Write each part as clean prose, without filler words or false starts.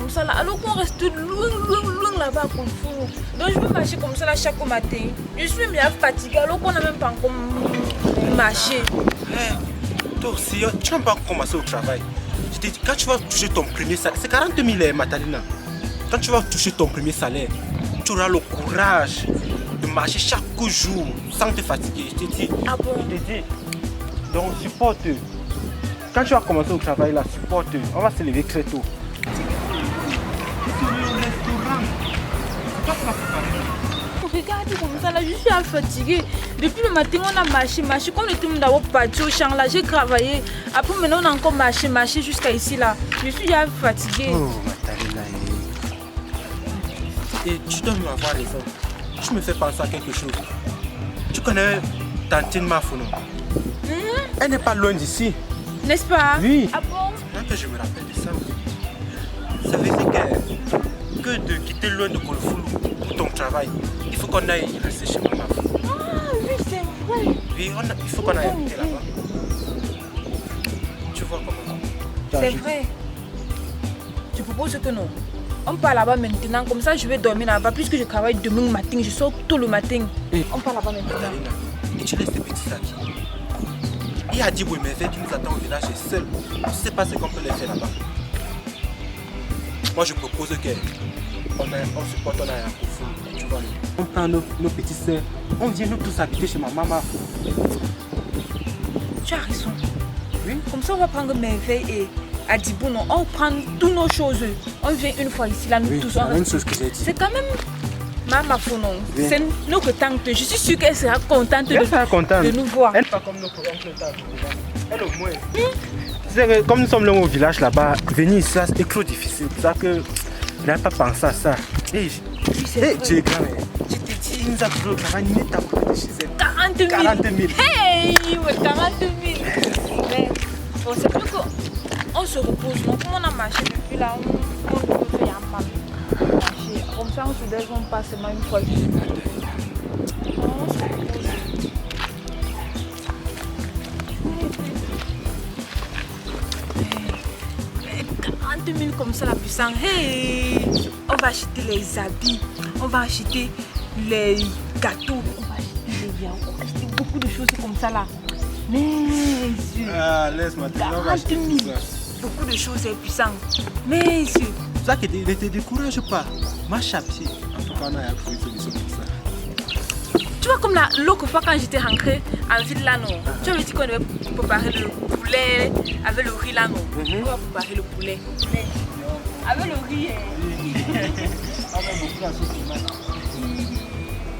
comme ça là, alors qu'on reste loin là-bas comme fou. Donc je peux marcher comme ça là chaque matin. Je suis bien fatiguée alors qu'on n'a même pas encore marché. Toi aussi, tu n'as pas commencé au travail. Je te dis, quand tu vas toucher ton premier salaire, c'est 40 000 Matalina. Quand tu vas toucher ton premier salaire, tu auras le courage de marcher chaque jour sans te fatiguer. Je te dis. Ah bon? Je te dis. Donc supporte. Quand tu vas commencer au travail là, supporte. On va se lever très tôt. Regarde comme ça là, je suis fatiguée. Depuis le matin, on a marché. Quand le temps d'avoir parti au champ là, j'ai travaillé. Après maintenant, on a encore marché jusqu'à ici là. Je suis fatiguée. Oh, Matalina. Et tu dois m'avoir raison. Tu me fais penser à quelque chose. Tu connais Tantine Mafouno? Elle n'est pas loin d'ici. N'est-ce pas? Oui. Ah bon? Là que je me rappelle de ça. Ça veut dire que de quitter loin de Kolfoulou pour ton travail, il faut qu'on aille rester chez maman. Ah oui, c'est vrai. Oui, il faut qu'on aille habiter là-bas. Tu vois comment? C'est vrai. Tu proposes que non? On part là-bas maintenant, comme ça je vais dormir là-bas. Puisque je travaille demain matin, je sors tôt le matin. On part là-bas maintenant. Matalina, et tu laisses tes petits sacs. Il y a dit Bouémévé qui nous attend au village et seul. Tu ne sais pas ce qu'on peut les faire là-bas. Moi je propose qu'on supporte, on aille à Koufou. Tu vois, on prend nos petits soeurs, on vient nous tous habiter chez ma maman. Tu as raison. Oui. Comme ça on va prendre Merveille et Adibou, non, on prend toutes nos choses. On vient une fois ici, là, nous Oui, tous. c'est la même chose que j'ai dit. C'est quand même Maman Founon. Oui. C'est notre tante. Je suis sûre qu'elle sera contente de nous voir. Elle n'est pas comme notre oncle tante. Elle au moins. C'est que comme nous sommes là au village là-bas, venir ici, c'est trop difficile. C'est ça que je n'avais pas pensé à ça. Et tu es grand. Je te dis, il nous a pris le travail, il est à côté de chez elle. 40 000. 40 000. Hey, ouais, 40 000. Mais bon, c'est plus qu'on se repose. Donc, comme on a marché depuis là, on peut faire un mal. Marcher. Comme ça, on se désomme pas seulement une fois. On se repose. 40 000 comme ça, la puissance. Hey, on va acheter les habits, on va acheter les gâteaux, on va acheter les viandes, on va acheter beaucoup de choses comme ça là. Mais Dieu, Ah, laisse-moi te 40 000, beaucoup de choses c'est puissant. Mais Dieu, c'est ça qui ne te décourage pas. Marche à pied. En tout cas, on a trouvé une solution pour ça. tu vois comme l'autre fois quand j'étais rentrée en ville là non, tu avais dit qu'on devait préparer le poulet avec le riz là non. On va préparer le poulet. Mais avec le riz.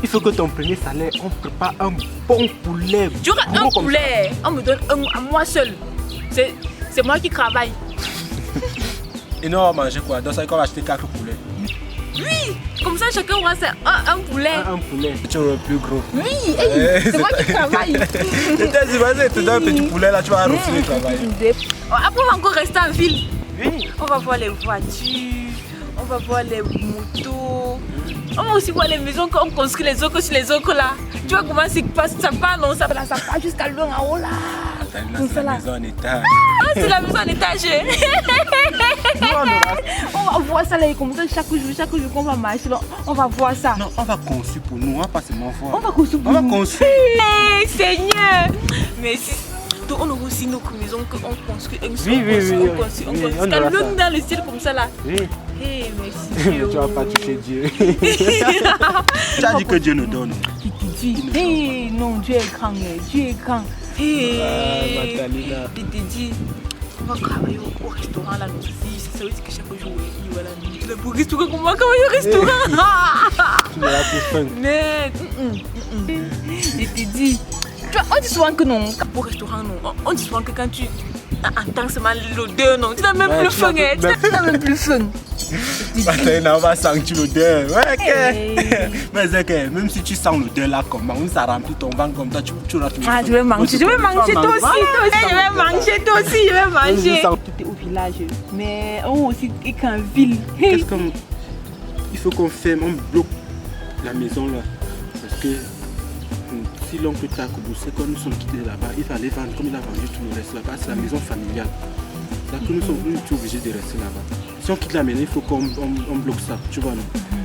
Il faut que ton premier salaire, on prépare un bon poulet. Tu auras un poulet, on me donne un à moi seul. C'est moi qui travaille. Et nous on va manger quoi? Dans ça, on va acheter 4 poulets. Oui, comme ça chacun aura un poulet. Un poulet. Tu auras le plus gros. Oui, hey, c'est moi qui travaille. Je t'ai dit, vas-y, tu donnes un petit poulet là, tu vas refaire le travail. Après, on va encore rester en ville. Oui. On va voir les voitures, on va voir les motos. On va aussi voir les maisons qu'on construit les autres sur les autres là. Tu vois comment ça passe, ça part, non, ça part jusqu'à loin en haut là. C'est la maison en étage. Ah, c'est la maison en étage. On va voir ça là, comme ça chaque jour qu'on va marcher, on va voir ça. Non, on va construire pour nous, on va pas seulement voir. On va construire pour On va nous. construire. Hey, Seigneur. Mais si, donc on aura aussi nos maisons qu'on construit. On construit. Jusqu'à loin dans le ciel comme ça là. Oui. Hey, merci Dieu. Tu vas pas toucher Dieu. Tu as dit que Dieu nous donne. Tu te dis, hey, non, Dieu est grand, Dieu est grand. Hey, Matalina. tu te dis, on va travailler au restaurant là, nous aussi. Ça veut dire que chaque jour, il va là, tu vas pour le restaurant, on va travailler au restaurant. Tu me l'as fait faim. Mais, je te dis, tu vois, on dit souvent que non, au restaurant, non, on dit souvent que quand tu entends seulement l'odeur, non, tu n'as même plus faim, tu n'as même plus faim. Matalina, on va sentir l'odeur. Ouais, ok. Mais c'est que même si tu sens l'odeur là, comment ça remplit ton ventre comme ça, tu vas Ah, je vais manger toi aussi, je vais manger toi aussi, je vais manger. Tout est au village, mais on aussi est qu'en ville. Qu'est-ce qu'on... Il faut qu'on ferme, on bloque la maison là. Parce que si l'oncle Takoubou sait que nous sommes quittés là-bas, il fallait vendre comme il a vendu tout le reste là-bas. C'est la maison familiale. C'est que nous sommes obligés de rester là-bas. Si on quitte la maison, il faut qu'on bloque ça, tu vois, non?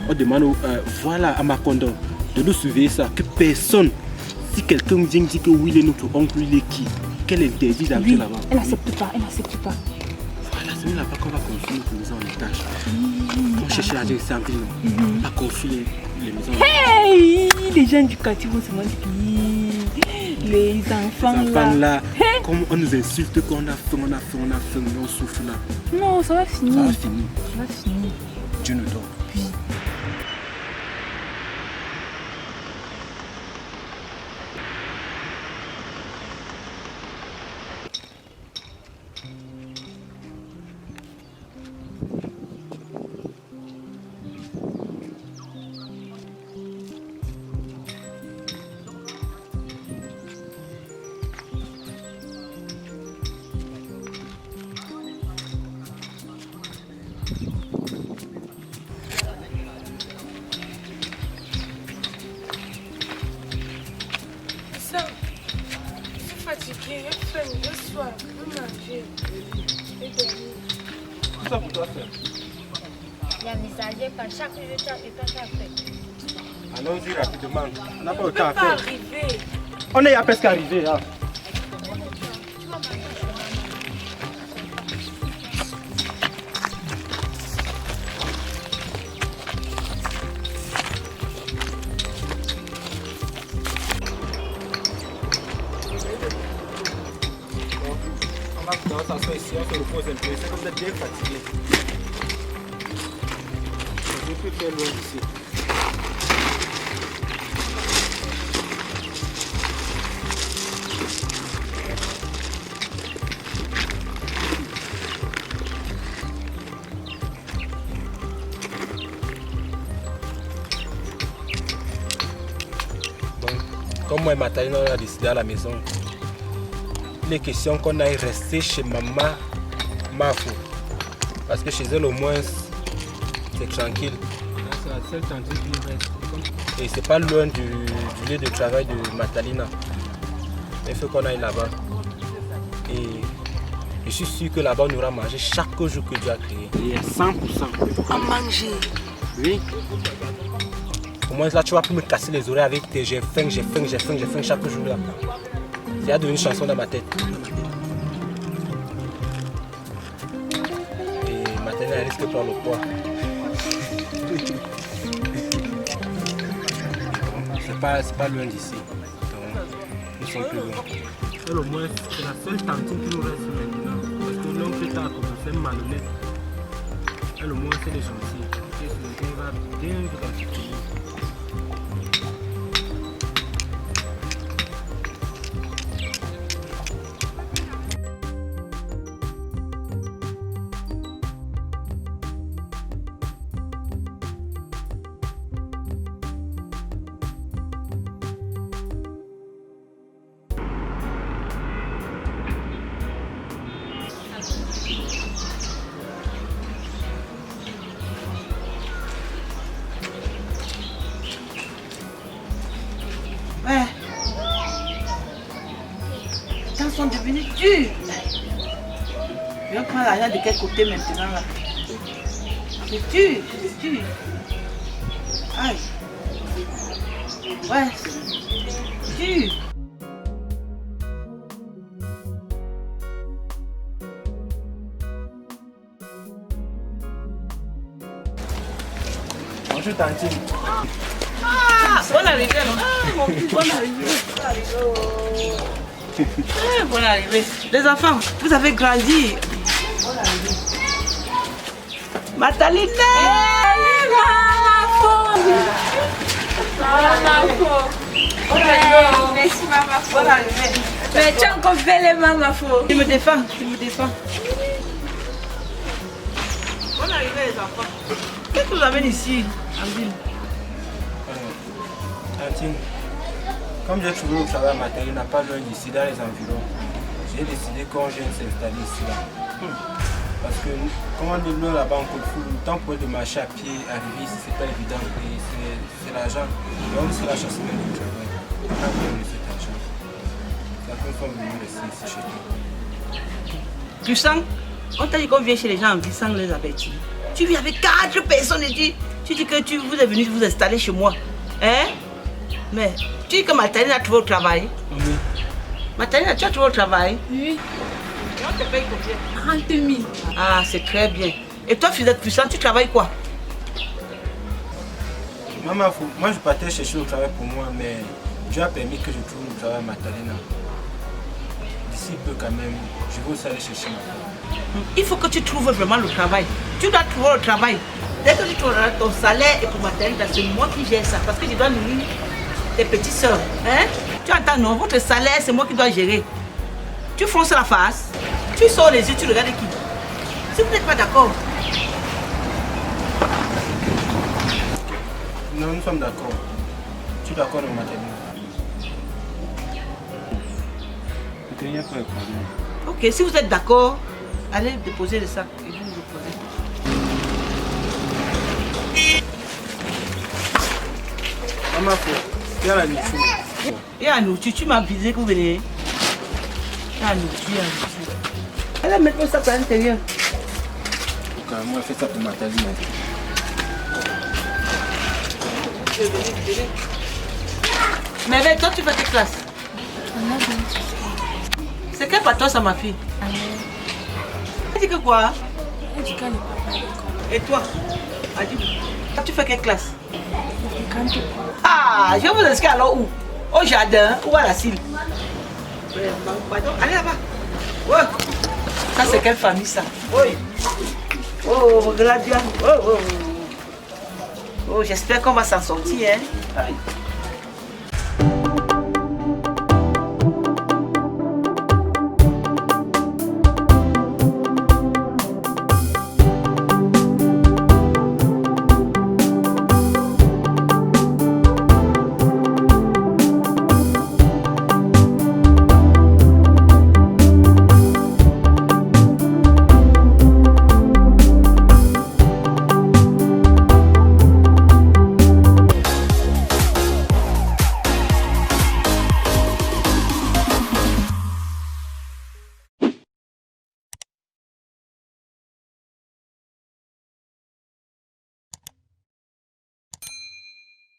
On demande, voilà, à Macondo, de nous surveiller ça, que personne, si quelqu'un vient dire que oui, il est notre oncle, il est qui? Quel interdit d'entrer là-bas? Elle n'accepte pas, elle n'accepte pas. Voilà, c'est là-bas qu'on va construire notre maison en étage. On cherche la direction en ville, non? On va construire les maisons. Hey! Les gens du quartier vont se dire les enfants là, comme on nous insulte qu'on a faim, on souffre là. Non, ça va finir. Ça va finir. Ça va finir. Dieu nous donne. Oui. Fatiguée, j'ai faim, j'ai soif, je veux manger et dormir. Tout ça pour toi faire. Les messagers, quand chaque jour, et quand ça fait. Allons-y rapidement. On n'a pas le On temps à ne peut pas faire. arriver. On est à presque arrivé là. On va s'asseoir ici, on se repose un peu. C'est comme vous êtes bien fatigué. Je peux faire loin d'ici. Bon, comme moi et Matalina on a décidé à la maison, il est question qu'on aille rester chez maman Mafo. Parce que chez elle au moins c'est tranquille. C'est la seule tantine qui nous reste. Et c'est pas loin du lieu de travail de Matalina. Il faut qu'on aille là-bas. Et je suis sûr que là-bas on aura mangé chaque jour que Dieu a créé. Et à 100%. À manger. Oui. Au moins là tu vas plus me casser les oreilles avec tes j'ai faim chaque jour là. Il y a devenu une chanson dans ma tête. Et maintenant elle risque de prendre le poids. C'est pas loin d'ici. Nous sommes plus loin. Elle au moins c'est la seule tantine qui nous reste maintenant. Parce que l'oncle t'a commencé malhonnête. Elle au moins c'est les gentils. Et elle va bien vivre dans ce pays. Ouais. Les temps sont devenus durs. Je vais prendre l'argent de quel côté maintenant là? C'est dur, c'est dur. Aïe. Ouais, c'est dur. Bonjour tantine. Bonne arrivée, non? Ah, mon fils, bonne arrivée. Bonne arrivée. Les enfants, vous avez grandi. Bonne arrivée. Matalina! Merci maman. Bonne arrivée. Mais tu as encore fait les maman faux. Tu me défends, tu me défends. Bonne arrivée, les enfants. Qu'est-ce que vous amènez ici, en ville? Tantine, comme j'ai trouvé au travail matin, il n'a pas loin d'ici, dans les environs. J'ai décidé qu'on vienne s'installer ici là. Parce que comme on est loin là-bas en coup de foule, le temps pour de marcher à pied, arriver ici, c'est pas évident. Et c'est l'argent. Donc c'est la chasse même du travail. On a besoin de cet argent. C'est la première fois que nous rester ici chez toi. Tu sens? On t'a dit qu'on vient chez les gens en ville sans les avertir. Tu vis avec 4 personnes et tu dis que vous êtes venu vous installer chez moi. Hein? Mais tu dis que Matalina a trouvé au travail. Oui. Matalina, tu as trouvé au travail? Oui. Et on te paye combien? 30 000. Ah, c'est très bien. Et toi, fils de puissant, tu travailles quoi? Maman, moi je partais chercher le travail pour moi, mais Dieu a permis que je trouve le travail à Matalina. D'ici peu quand même, je vais aussi aller chercher ma femme. Il faut que tu trouves vraiment le travail. Tu dois trouver le travail. Dès que tu trouveras ton salaire et pour Matalina, c'est moi qui gère ça. Parce que je dois nourrir tes petites soeurs. Hein? Tu entends, non? Votre salaire, c'est moi qui dois gérer. Tu fronces la face, tu sors les yeux, tu regardes qui? Si vous n'êtes pas d'accord. Non, nous sommes d'accord. Tu es d'accord avec Matalina? Il n'y a pas de problème. Ok, si vous êtes d'accord, allez déposer le sac et vous vous reposez. Maman, il y a la nourriture. Il y a la nourriture, tu m'as avisé que vous venez. Il y a la nourriture, il y a la nourriture. Allez mettre le sac à l'intérieur. Moi, je fais ça pour Matalina. Mais toi, tu fais quelle classe? C'est quel patron ça, ma fille? Elle dit que quoi? Elle dit qu'elle n'est pas à l'école. Et toi? Toi, tu fais quelle classe? Quand tu Ah, je vous inscris alors où? Au jardin ou à la cime? Pardon, allez là-bas. Ouais. Ça, c'est quelle famille ça? Oui. Oh, regarde bien. Oh, oh, oh. Oh, j'espère qu'on va s'en sortir, hein? Aïe.